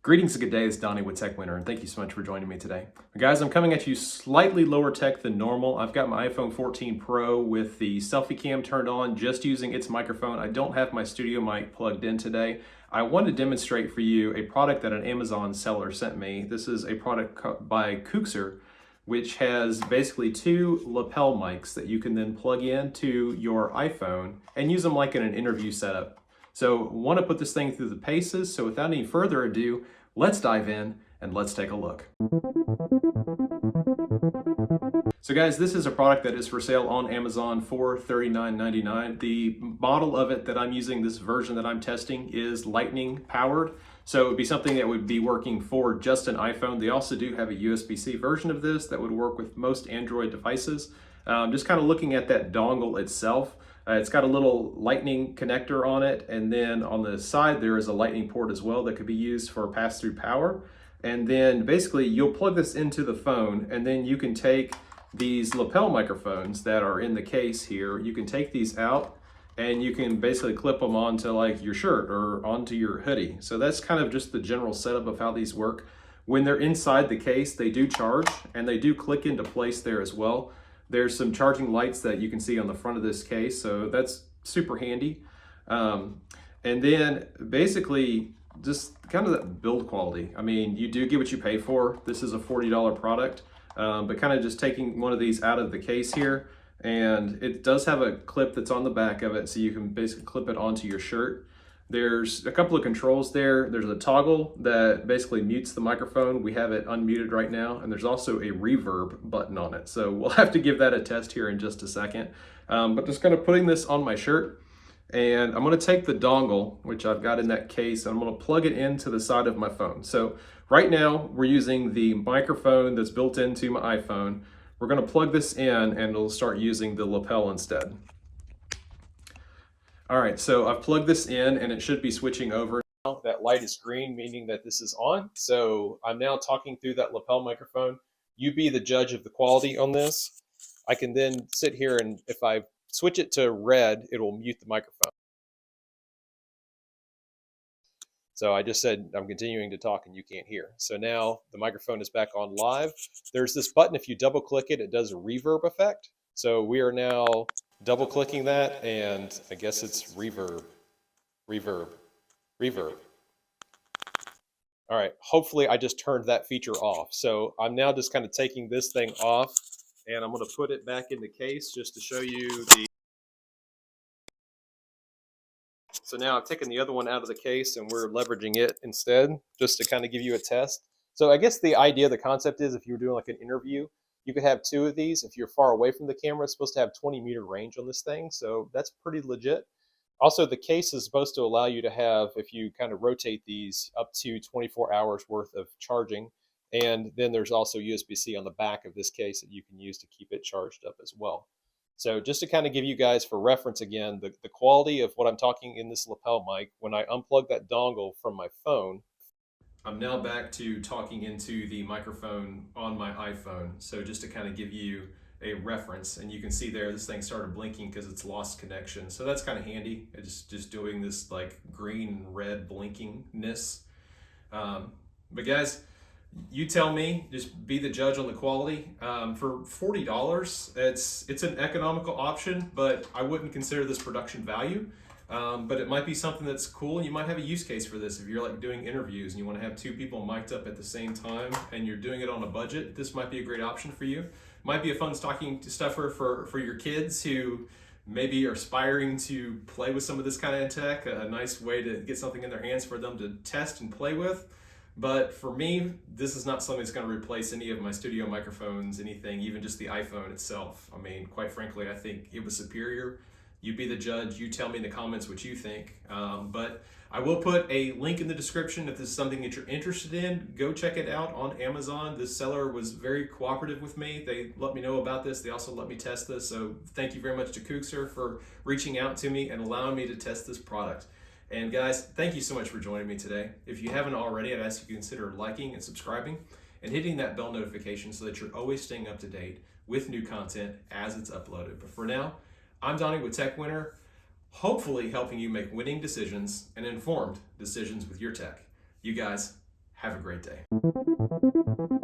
Greetings and good day, it's Donnie with Tech Winner, and thank you so much for joining me today. Guys, I'm coming at you slightly lower tech than normal. I've got my iPhone 14 Pro with the selfie cam turned on, just using its microphone. I don't have my studio mic plugged in today. I wanted to demonstrate for you a product that an Amazon seller sent me. This is a product by Cooxer, which has basically two lapel mics that you can then plug into your iPhone and use them like in an interview setup. So want to put this thing through the paces. So without any further ado, let's dive in and let's take a look. So guys, this is a product that is for sale on Amazon for $39.99. The model of it that I'm using, this version that I'm testing, is lightning powered. So it would be something that would be working for just an iPhone. They also do have a USB-C version of this that would work with most Android devices. Just kind of looking at that dongle itself. It's got a little lightning connector on it, and then on the side there is a lightning port as well that could be used for pass-through power. And then basically you'll plug this into the phone, and then you can take these lapel microphones that are in the case here, you can take these out and you can basically clip them onto like your shirt or onto your hoodie. So that's kind of just the general setup of how these work. When they're inside the case, they do charge and they do click into place there as well. There's some charging lights that you can see on the front of this case, so that's super handy. And then basically just kind of that build quality. I mean, you do get what you pay for. This is a $40 product, but kind of just taking one of these out of the case here, and it does have a clip that's on the back of it, so you can basically clip it onto your shirt. There's a couple of controls there. There's a toggle that basically mutes the microphone. We have it unmuted right now, and there's also a reverb button on it. So we'll have to give that a test here in just a second. But just kind of putting this on my shirt, and I'm gonna take the dongle, which I've got in that case, and I'm gonna plug it into the side of my phone. So right now, we're using the microphone that's built into my iPhone. We're gonna plug this in, and it'll start using the lapel instead. All right, so I've plugged this in and it should be switching over now. That light is green, meaning that this is on. So I'm now talking through that lapel microphone. You be the judge of the quality on this. I can then sit here, and if I switch it to red, it will mute the microphone. So I just said I'm continuing to talk and you can't hear. So now the microphone is back on live. There's this button, if you double click it, it does a reverb effect. So we are now double clicking that, and I guess it's reverb. All right, hopefully I just turned that feature off. So I'm now just kind of taking this thing off, and I'm gonna put it back in the case just to show you the. So now I've taken the other one out of the case and we're leveraging it instead, just to kind of give you a test. So I guess the idea, the concept is, if you were doing like an interview, you could have two of these. If you're far away from the camera, it's supposed to have 20-meter range on this thing. So that's pretty legit. Also, the case is supposed to allow you to have, if you kind of rotate these, up to 24 hours worth of charging. And then there's also USB-C on the back of this case that you can use to keep it charged up as well. So just to kind of give you guys for reference again, the quality of what I'm talking in this lapel mic, when I unplug that dongle from my phone, I'm now back to talking into the microphone on my iPhone. So just to kind of give you a reference, and you can see there this thing started blinking because it's lost connection. So that's kind of handy. It's just doing this like green and red blinkingness. But guys, you tell me, just be the judge on the quality. For $40, it's an economical option, but I wouldn't consider this production value. But it might be something that's cool, and you might have a use case for this. If you're like doing interviews and you want to have two people mic'd up at the same time and you're doing it on a budget, this might be a great option for you. Might be a fun stocking stuffer for your kids who maybe are aspiring to play with some of this kind of tech, a nice way to get something in their hands for them to test and play with. But for me, this is not something that's going to replace any of my studio microphones, anything, even just the iPhone itself. I mean, quite frankly, I think it was superior. You be the judge. You tell me in the comments what you think. But I will put a link in the description if this is something that you're interested in. Go check it out on Amazon. This seller was very cooperative with me. They let me know about this. They also let me test this. So thank you very much to Cooxer for reaching out to me and allowing me to test this product. And guys, thank you so much for joining me today. If you haven't already, I'd ask you to consider liking and subscribing and hitting that bell notification so that you're always staying up to date with new content as it's uploaded. But for now, I'm Donnie with Tech Winner, hopefully helping you make winning decisions and informed decisions with your tech. You guys Have a great day.